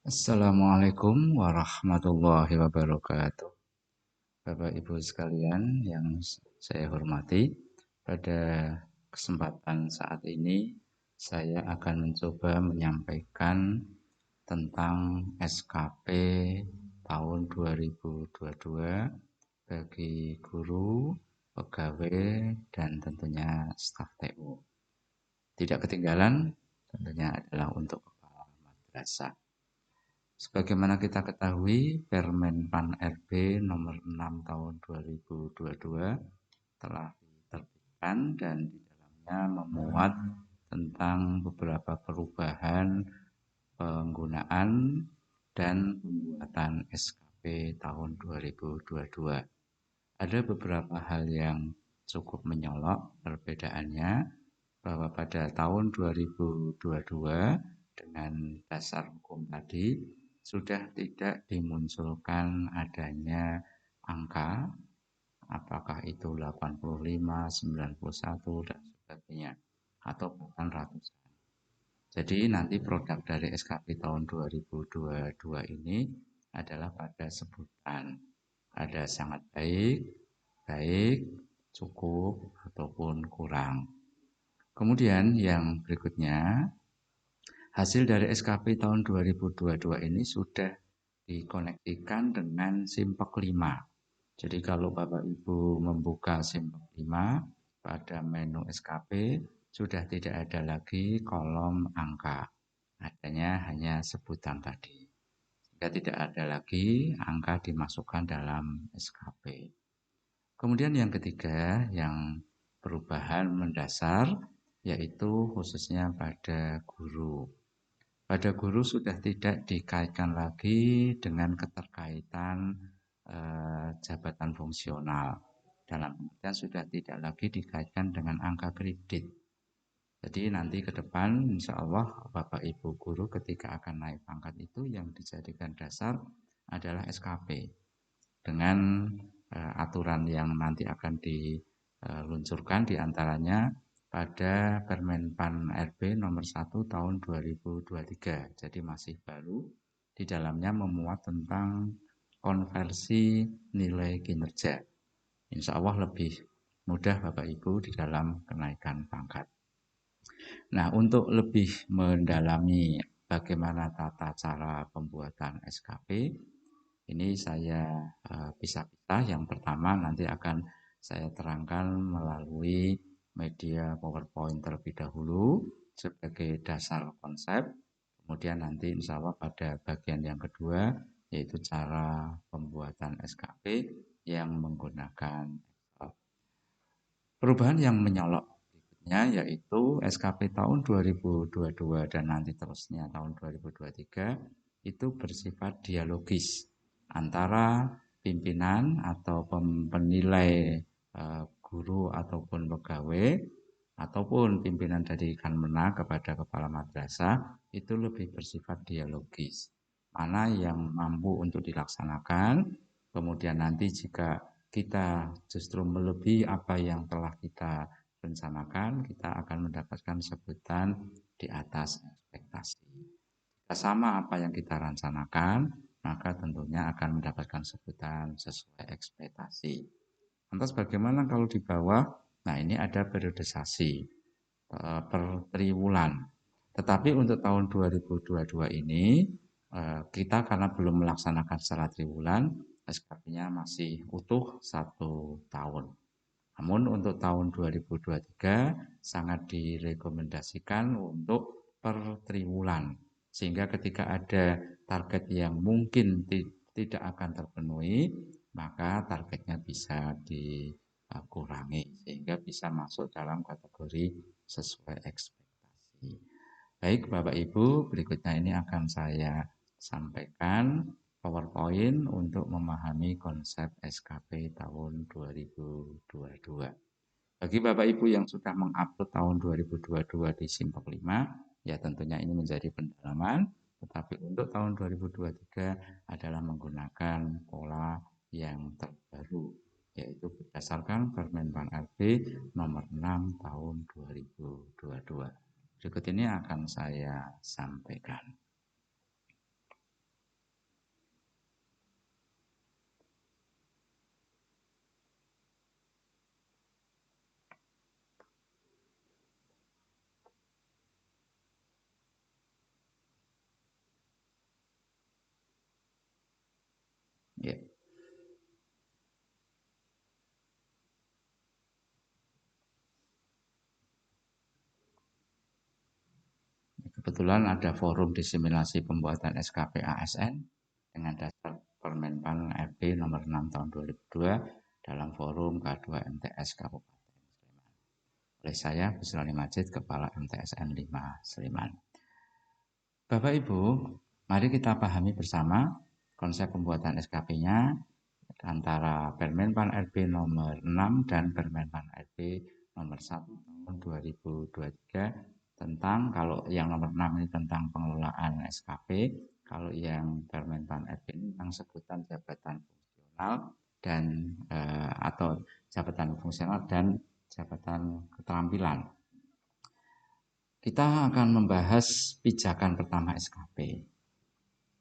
Assalamualaikum warahmatullahi wabarakatuh. Bapak Ibu sekalian yang saya hormati, pada kesempatan saat ini saya akan mencoba menyampaikan tentang SKP tahun 2022 bagi guru, pegawai, dan tentunya staf TU. Tidak ketinggalan tentunya adalah untuk kepala madrasah. Sebagaimana kita ketahui, Permen Pan RB nomor 6 tahun 2022 telah diterbitkan dan di dalamnya memuat tentang beberapa perubahan penggunaan dan pembuatan SKP tahun 2022. Ada beberapa hal yang cukup menyolok perbedaannya, bahwa pada tahun 2022 dengan dasar hukum tadi sudah tidak dimunculkan adanya angka apakah itu 85, 91 dan sebagainya atau bahkan ratusan. Jadi nanti produk dari SKP tahun 2022 ini adalah pada sebutan ada sangat baik, baik, cukup ataupun kurang. Kemudian yang berikutnya, hasil dari SKP tahun 2022 ini sudah dikoneksikan dengan Simpek 5. Jadi kalau Bapak Ibu membuka Simpek 5 pada menu SKP, sudah tidak ada lagi kolom angka. Adanya hanya sebutan tadi. Sehingga tidak ada lagi angka dimasukkan dalam SKP. Kemudian yang ketiga, yang perubahan mendasar, yaitu khususnya pada guru. Pada guru sudah tidak dikaitkan lagi dengan keterkaitan jabatan fungsional. Dalam artian sudah tidak lagi dikaitkan dengan angka kredit. Jadi nanti ke depan insya Allah Bapak Ibu guru ketika akan naik pangkat itu yang dijadikan dasar adalah SKP. Dengan aturan yang nanti akan diluncurkan diantaranya pada Permenpan RB nomor 1 tahun 2023. Jadi masih baru, di dalamnya memuat tentang konversi nilai kinerja. Insya Allah lebih mudah Bapak Ibu di dalam kenaikan pangkat. Nah, untuk lebih mendalami bagaimana tata cara pembuatan SKP, ini saya pisah-pisah. Yang pertama nanti akan saya terangkan melalui media PowerPoint terlebih dahulu sebagai dasar konsep. Kemudian nanti insya Allah pada bagian yang kedua yaitu cara pembuatan SKP yang menggunakan perubahan yang menyolok berikutnya yaitu SKP tahun 2022 dan nanti terusnya tahun 2023 itu bersifat dialogis antara pimpinan atau penilai guru ataupun pegawai ataupun pimpinan dari Kanmena kepada kepala madrasah itu lebih bersifat dialogis. Mana yang mampu untuk dilaksanakan, kemudian nanti jika kita justru melebihi apa yang telah kita rencanakan, kita akan mendapatkan sebutan di atas ekspektasi. Jika sama apa yang kita rencanakan, maka tentunya akan mendapatkan sebutan sesuai ekspektasi. Lantas bagaimana kalau di bawah? Nah ini ada periodisasi per triwulan. Tetapi untuk tahun 2022 ini kita karena belum melaksanakan secara triwulan, SKP-nya masih utuh 1 tahun. Namun untuk tahun 2023 sangat direkomendasikan untuk per triwulan. Sehingga ketika ada target yang mungkin tidak akan terpenuhi, maka targetnya bisa dikurangi sehingga bisa masuk dalam kategori sesuai ekspektasi. Baik Bapak Ibu, berikutnya ini akan saya sampaikan PowerPoint untuk memahami konsep SKP tahun 2022. Bagi Bapak Ibu yang sudah mengupload tahun 2022 di Simpok 5, ya tentunya ini menjadi pendalaman, tetapi untuk tahun 2023 adalah menggunakan pola yang terbaru, yaitu berdasarkan Permenpan RB nomor 6 tahun 2022. Berikut ini akan saya sampaikan. Kebetulan ada forum disimulasi pembuatan SKP ASN dengan dasar Permenpan RB nomor 6 tahun 2002 dalam forum K2 MTS Kabupaten Sleman. Oleh saya, Busrani Majid, Kepala MTSN 5 Sleman. Bapak Ibu, mari kita pahami bersama konsep pembuatan SKP-nya antara Permenpan RB nomor 6 dan Permenpan RB nomor 1 tahun 2023 tentang, kalau yang nomor 6 ini tentang pengelolaan SKP, kalau yang Permenpan RB ini tentang sebutan jabatan fungsional dan atau jabatan fungsional dan jabatan keterampilan. Kita akan membahas pijakan pertama SKP.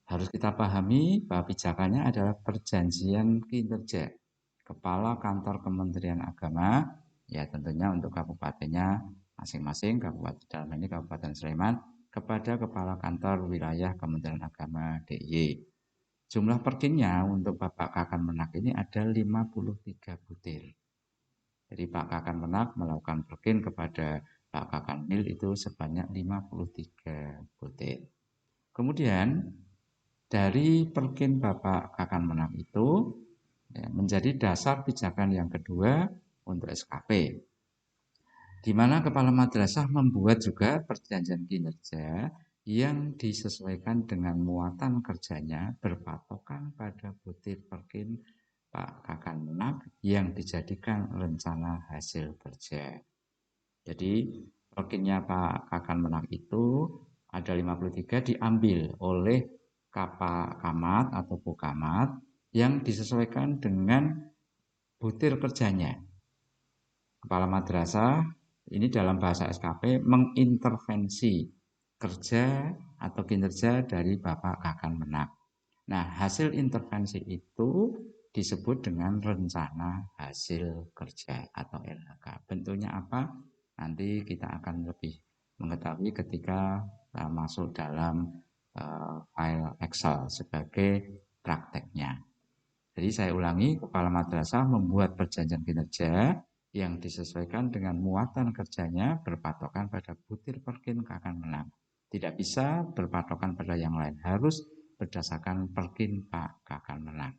Harus kita pahami bahwa pijakannya adalah perjanjian kinerja Kepala Kantor Kementerian Agama, ya tentunya untuk kabupatennya masing-masing, kabupaten dalam ini Kabupaten Sleman, kepada Kepala Kantor Wilayah Kementerian Agama DIY. Jumlah perkinnya untuk Bapak Kakanmenak ini ada 53 butir. Jadi Pak Kakanmenak melakukan perkin kepada Pak Kakanwil itu sebanyak 53 butir. Kemudian dari perkin Bapak Kakanmenak itu menjadi dasar pijakan yang kedua untuk SKP, di mana Kepala Madrasah membuat juga perjanjian kinerja yang disesuaikan dengan muatan kerjanya berpatokan pada butir perkin Pak Kakanmenak yang dijadikan rencana hasil kerja. Jadi perkinnya Pak Kakanmenak itu ada 53 diambil oleh Kamat atau Pukamat yang disesuaikan dengan butir kerjanya. Kepala madrasah ini dalam bahasa SKP mengintervensi kerja atau kinerja dari Bapak Kakanmenak. Nah, hasil intervensi itu disebut dengan rencana hasil kerja atau RHK. Bentuknya apa? Nanti kita akan lebih mengetahui ketika masuk dalam file Excel sebagai prakteknya. Jadi saya ulangi, Kepala Madrasah membuat perjanjian kinerja yang disesuaikan dengan muatan kerjanya berpatokan pada butir perkin Kakanmenak. Tidak bisa berpatokan pada yang lain, harus berdasarkan perkin Pak Kakanmenak.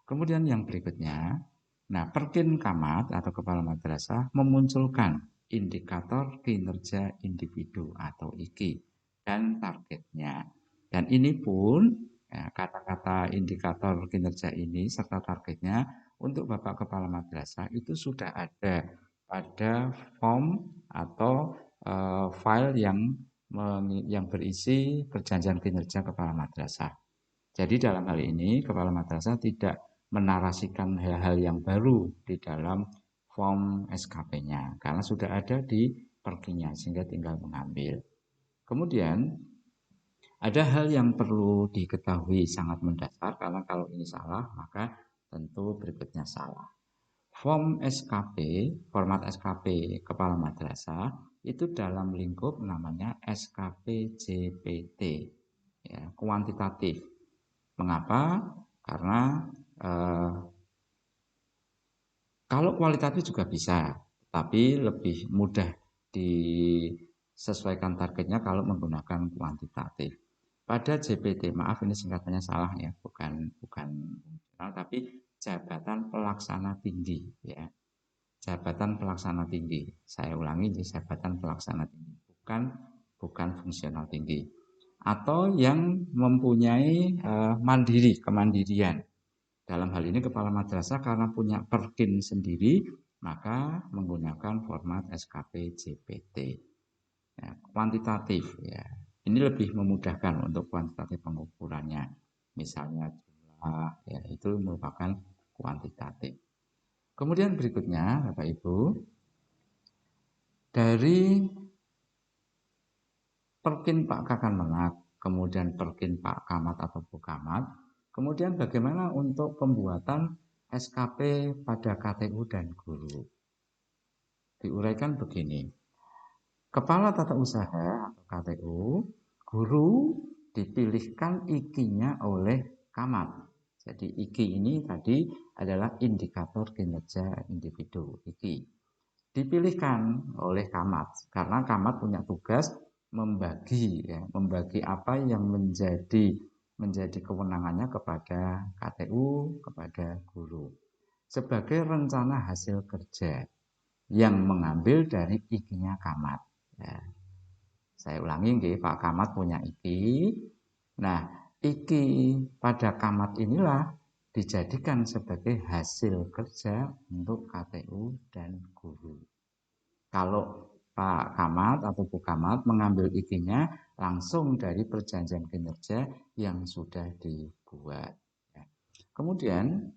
Kemudian yang berikutnya, perkin Kamat atau Kepala Madrasah memunculkan indikator kinerja individu atau IKI dan targetnya. Dan ini pun kata-kata indikator kinerja ini serta targetnya untuk Bapak Kepala Madrasah itu sudah ada pada form atau file yang berisi perjanjian kinerja Kepala Madrasah. Jadi dalam hal ini Kepala Madrasah tidak menarasikan hal-hal yang baru di dalam form SKP-nya karena sudah ada di perkinya sehingga tinggal mengambil. Kemudian ada hal yang perlu diketahui sangat mendasar karena kalau ini salah maka tentu berikutnya salah. Form SKP, format SKP Kepala Madrasah itu dalam lingkup namanya SKP JPT, ya, kuantitatif. Mengapa? Karena kalau kualitatif juga bisa, tapi lebih mudah disesuaikan targetnya kalau menggunakan kuantitatif. Pada JPT, maaf ini singkatannya salah ya, bukan fungsional, tapi jabatan pelaksana tinggi ya. Jabatan pelaksana tinggi. Saya ulangi, jabatan pelaksana tinggi, bukan fungsional tinggi. Atau yang mempunyai kemandirian. Dalam hal ini Kepala Madrasah karena punya perkin sendiri, maka menggunakan format SKP JPT. Ya, kuantitatif ya. Ini lebih memudahkan untuk kuantitatif pengukurannya. Misalnya jumlah, ya itu merupakan kuantitatif. Kemudian berikutnya, Bapak Ibu, dari perkin Pak Kakanmenak, kemudian perkin Pak Kamat atau Bu Kamat, kemudian bagaimana untuk pembuatan SKP pada KTU dan guru? Diuraikan begini. Kepala Tata Usaha atau KTU, guru dipilihkan IKI-nya oleh Kamat. Jadi IKI ini tadi adalah indikator kinerja individu, IKI. Dipilihkan oleh Kamat karena Kamat punya tugas membagi apa yang menjadi kewenangannya kepada KTU, kepada guru. Sebagai rencana hasil kerja yang mengambil dari IKI-nya Camat. Ya. Saya ulangi, Pak Camat punya IKI. Nah, IKI pada Camat inilah dijadikan sebagai hasil kerja untuk KTU dan guru. Kalau Pak Camat atau Bu Camat mengambil IKI-nya langsung dari perjanjian kinerja yang sudah dibuat. Kemudian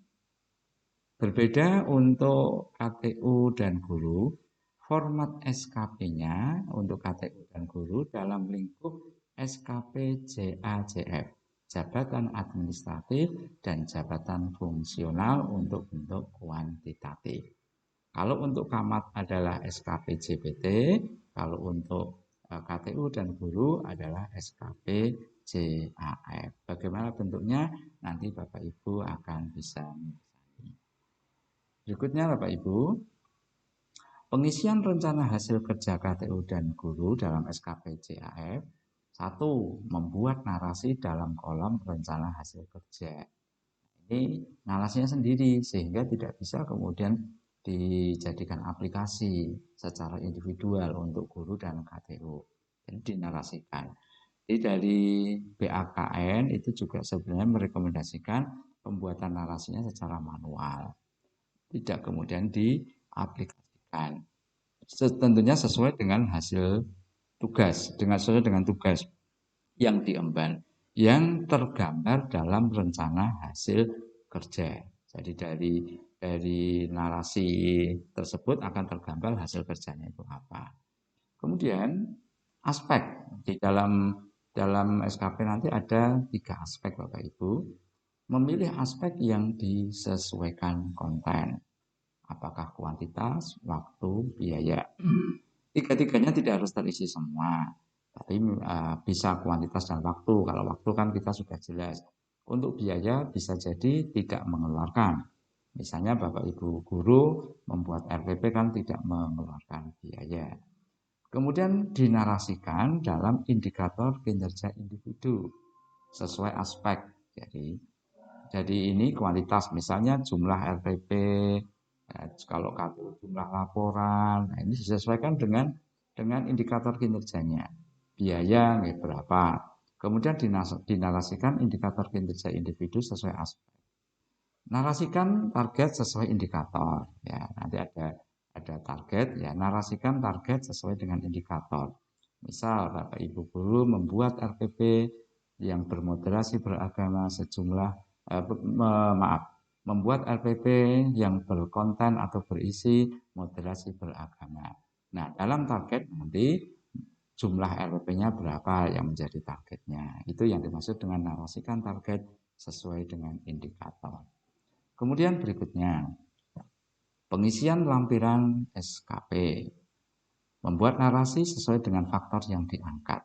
berbeda untuk KTU dan guru, format SKP-nya untuk KTU dan guru dalam lingkup SKP JAJF, jabatan administratif dan jabatan fungsional untuk bentuk kuantitatif. Kalau untuk Camat adalah SKP JPT, kalau untuk KTU dan guru adalah SKP JAF. Bagaimana bentuknya? Nanti Bapak Ibu akan bisa menjelaskan. Berikutnya Bapak Ibu, pengisian rencana hasil kerja KTU dan guru dalam SKP JAF. 1. Membuat narasi dalam kolom rencana hasil kerja. Ini narasinya sendiri sehingga tidak bisa kemudian dijadikan aplikasi secara individual untuk guru dan KTU. Jadi dinarasikan. Jadi dari BAKN itu juga sebenarnya merekomendasikan pembuatan narasinya secara manual. Tidak kemudian diaplikasikan. Tentunya sesuai dengan hasil tugas, sesuai dengan tugas yang diemban, yang tergambar dalam rencana hasil kerja. Jadi dari narasi tersebut akan tergambar hasil kerjanya itu apa. Kemudian aspek di dalam SKP nanti ada 3 aspek Bapak Ibu. Memilih aspek yang disesuaikan konten. Apakah kuantitas, waktu, biaya. Tiga-tiganya tidak harus terisi semua. Tapi bisa kuantitas dan waktu. Kalau waktu kan kita sudah jelas. Untuk biaya bisa jadi tidak mengeluarkan. Misalnya Bapak Ibu guru membuat RPP kan tidak mengeluarkan biaya. Kemudian dinarasikan dalam indikator kinerja individu sesuai aspek. Jadi ini kualitas, misalnya jumlah RPP, kalau jumlah laporan, nah ini disesuaikan dengan indikator kinerjanya. Biaya berapa. Kemudian dinarasikan indikator kinerja individu sesuai aspek. Narasikan target sesuai indikator. Ya, nanti ada target, ya narasikan target sesuai dengan indikator. Misal Bapak Ibu guru membuat RPP yang bermoderasi beragama sejumlah membuat RPP yang berkonten atau berisi moderasi beragama. Nah, dalam target nanti jumlah RPP-nya berapa yang menjadi targetnya. Itu yang dimaksud dengan narasikan target sesuai dengan indikator. Kemudian berikutnya, pengisian lampiran SKP. Membuat narasi sesuai dengan faktor yang diangkat.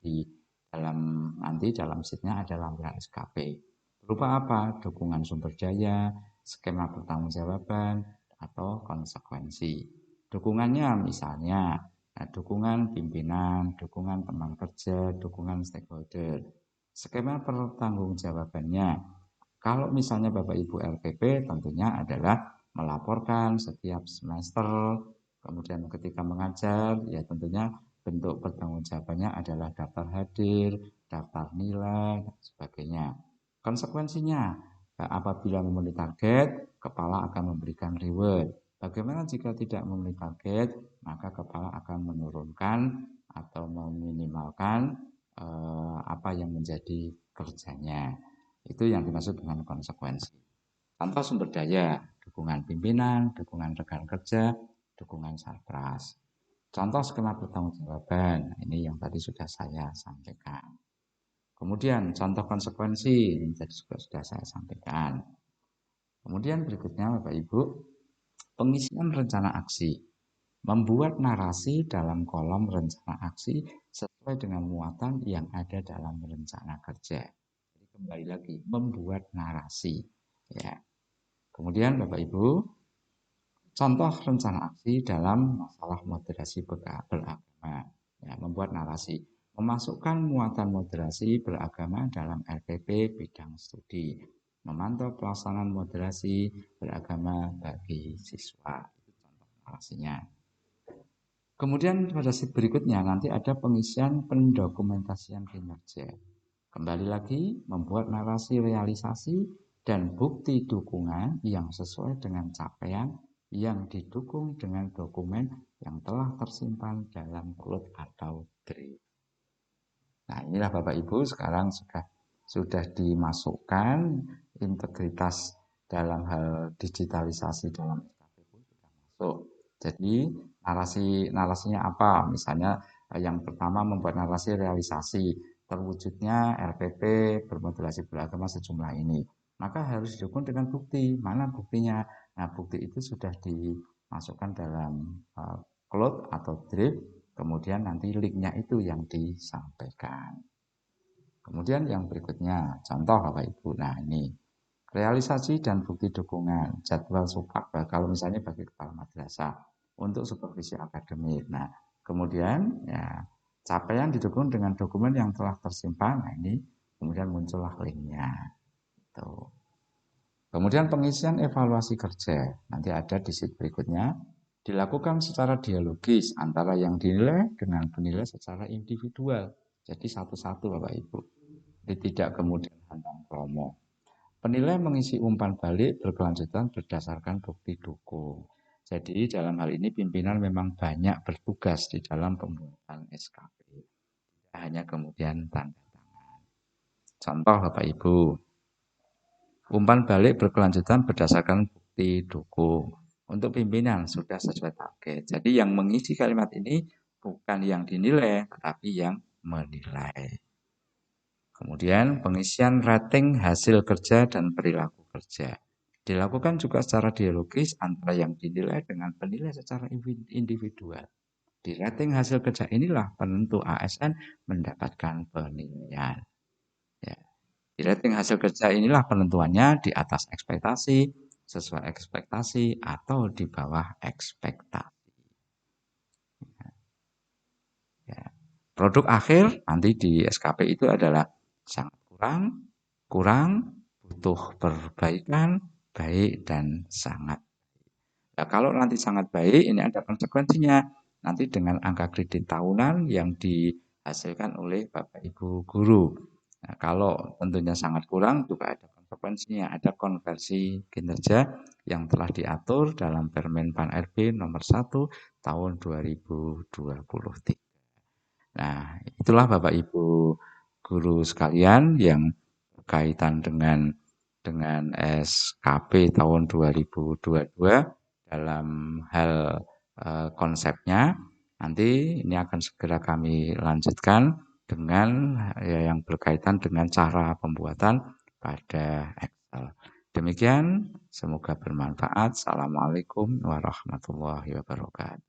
Di dalam sheet-nya ada lampiran SKP. Berupa apa? Dukungan sumber daya, skema pertanggungjawaban, atau konsekuensi. Dukungannya misalnya dukungan pimpinan, dukungan teman kerja, dukungan stakeholder. Skema pertanggungjawabannya, kalau misalnya Bapak Ibu LPP tentunya adalah melaporkan setiap semester, kemudian ketika mengajar ya tentunya bentuk pertanggungjawabannya adalah daftar hadir, daftar nilai, dan sebagainya. Konsekuensinya, apabila memenuhi target, kepala akan memberikan reward. Bagaimana jika tidak memenuhi target, maka kepala akan menurunkan atau meminimalkan apa yang menjadi kerjanya. Itu yang dimaksud dengan konsekuensi. Tanpa sumber daya, dukungan pimpinan, dukungan rekan kerja, dukungan sarpras. Contoh skema pertanggungjawaban, ini yang tadi sudah saya sampaikan. Kemudian contoh konsekuensi, ini tadi juga sudah saya sampaikan. Kemudian berikutnya Bapak Ibu, pengisian rencana aksi. Membuat narasi dalam kolom rencana aksi sesuai dengan muatan yang ada dalam rencana kerja. Kembali lagi membuat narasi ya. Kemudian Bapak Ibu, contoh rencana aksi dalam masalah moderasi beragama. Ya, membuat narasi, memasukkan muatan moderasi beragama dalam RPP bidang studi, memantau pelaksanaan moderasi beragama bagi siswa. Itu contoh narasinya. Kemudian pada sheet berikutnya nanti ada pengisian pendokumentasian kinerja. Kembali lagi membuat narasi realisasi dan bukti dukungan yang sesuai dengan capaian yang didukung dengan dokumen yang telah tersimpan dalam cloud atau drive. Nah, inilah Bapak Ibu sekarang sudah dimasukkan integritas dalam hal digitalisasi dalam SKP sudah masuk. Jadi narasinya apa? Misalnya yang pertama membuat narasi realisasi terwujudnya RPP bermodulasi beragama sejumlah ini. Maka harus didukung dengan bukti. Mana buktinya? Nah, bukti itu sudah dimasukkan dalam cloud atau drive. Kemudian nanti linknya itu yang disampaikan. Kemudian yang berikutnya, contoh Bapak Ibu. Nah ini, realisasi dan bukti dukungan, jadwal supak, kalau misalnya bagi kepala madrasah, untuk supervisi akademik. Nah kemudian ya capaian didukung dengan dokumen yang telah tersimpan. Nah ini kemudian muncullah linknya. Tuh. Kemudian pengisian evaluasi kerja, nanti ada di sheet berikutnya, dilakukan secara dialogis antara yang dinilai dengan penilai secara individual. Jadi satu-satu Bapak Ibu. Jadi tidak kemudian hantam promo. Penilai mengisi umpan balik berkelanjutan berdasarkan bukti dukung. Jadi dalam hal ini pimpinan memang banyak bertugas di dalam pembuatan SKP. Tidak hanya kemudian tanda tangan. Contoh Bapak Ibu, umpan balik berkelanjutan berdasarkan bukti dukung. Untuk pimpinan sudah sesuai target. Jadi yang mengisi kalimat ini bukan yang dinilai, tetapi yang menilai. Kemudian pengisian rating hasil kerja dan perilaku kerja. Dilakukan juga secara dialogis antara yang dinilai dengan penilai secara individual. Di rating hasil kerja inilah penentu ASN mendapatkan penilaian. Ya. Di rating hasil kerja inilah penentuannya di atas ekspektasi, sesuai ekspektasi, atau di bawah ekspektasi. Ya. Produk akhir nanti di SKP itu adalah sangat kurang, butuh perbaikan, baik, dan sangat. Nah, kalau nanti sangat baik, ini ada konsekuensinya. Nanti dengan angka kredit tahunan yang dihasilkan oleh Bapak Ibu guru. Nah, kalau tentunya sangat kurang, juga ada konsekuensinya. Ada konversi kinerja yang telah diatur dalam Permen Pan RB nomor 1 tahun 2023. Nah, itulah Bapak Ibu guru sekalian yang berkaitan dengan SKP tahun 2022 dalam hal konsepnya. Nanti ini akan segera kami lanjutkan dengan yang berkaitan dengan cara pembuatan pada Excel. Demikian, semoga bermanfaat. Assalamualaikum warahmatullahi wabarakatuh.